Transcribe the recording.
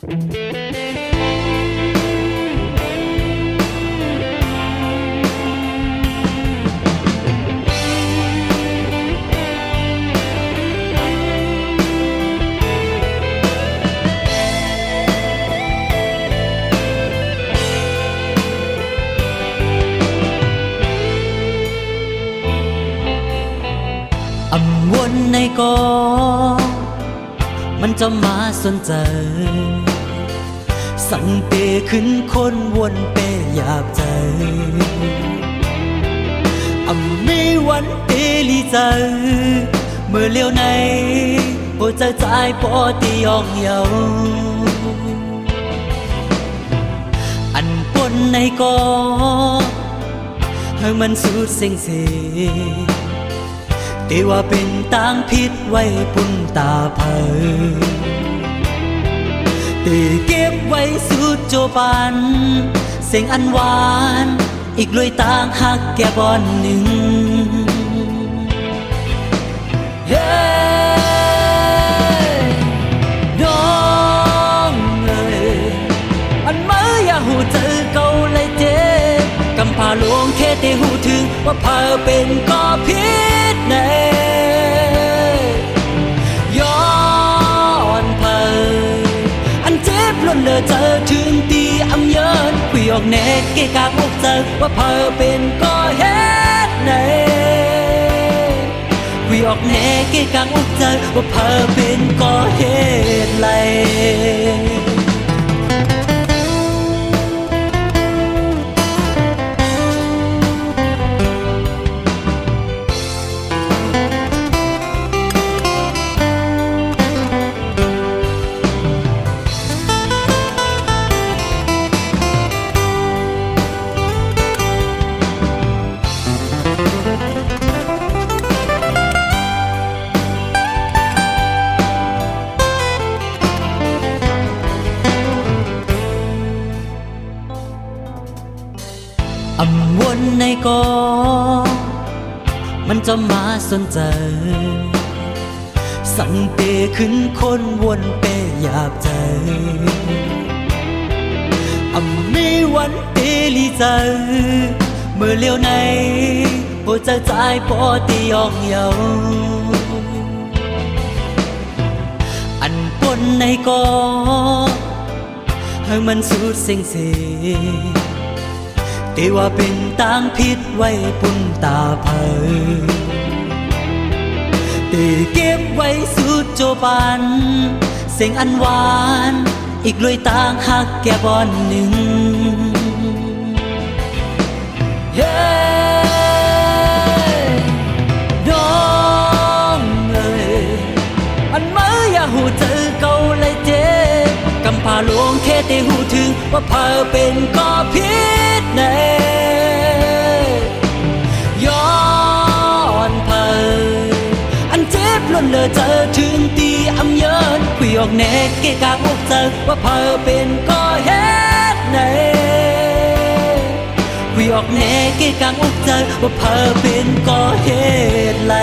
อำวนในกอมันจะมาสนใจสั่งเปขึ้นคนวนเปอยากใจไม่วันเปลีใจเมื่อเลี้ยวในโปรใจใจปอตียองเยาอันปนในกอให้มันสุดเซ็งเสแต่ว่าเป็นต่างพิษไว้ปุ่นตาเผยแต่เก็บไว้สุดโจปันเสียงอันหวานอีกลอยต่างหักแก่บอนหนึ่งเฮ้น้องเอ้ยอันเมื่ออยากหูเจอเก่าเลยเจ็บกำพาลวงแค่แต่หูถึงว่าเพอเป็นก่อพิษในย้อนเพออันเจ็บล้นเลือเจอถึงตีอำเยินคุยออกแน่เกะกะอกเจอว่าเพอเป็นก่อเหตุในคุยออกแน่เกะกะอกเจอว่าเพอเป็นก่อเหตุไรอำวนในกอมันจะมาสนใจสั่งเปขึ้นคนวนเปอยากใจไม่วันเปลีใจเมื่อเลี้ยวในโปรใจใจปอตียองเยาอันปนในกอให้มันสุดเซ็งเสแต่ว่าเป็นต่างพิษไว้ปุ่นตาเผยแต่เก็บไว้สุดโจปันเสียงอันหวานอีกลอยต่างหักแก่บอนหนึ่งเฮ้น้องเอ้ยอันเมื่ออยากหูเจอเก่าเลยเจ็บกำพาลวงแค่แต่หูถึงว่าเพอเป็นก่อพิษในย้อนเพออันเจ็บล้นเลือเจอถึงตีอำเยินคุยออกแน่เกะกะอกเจอว่าเพอเป็นก่อเหตุในคุยออกแน่เกะกะอกเจอว่าเพอเป็นก่อเหตุไร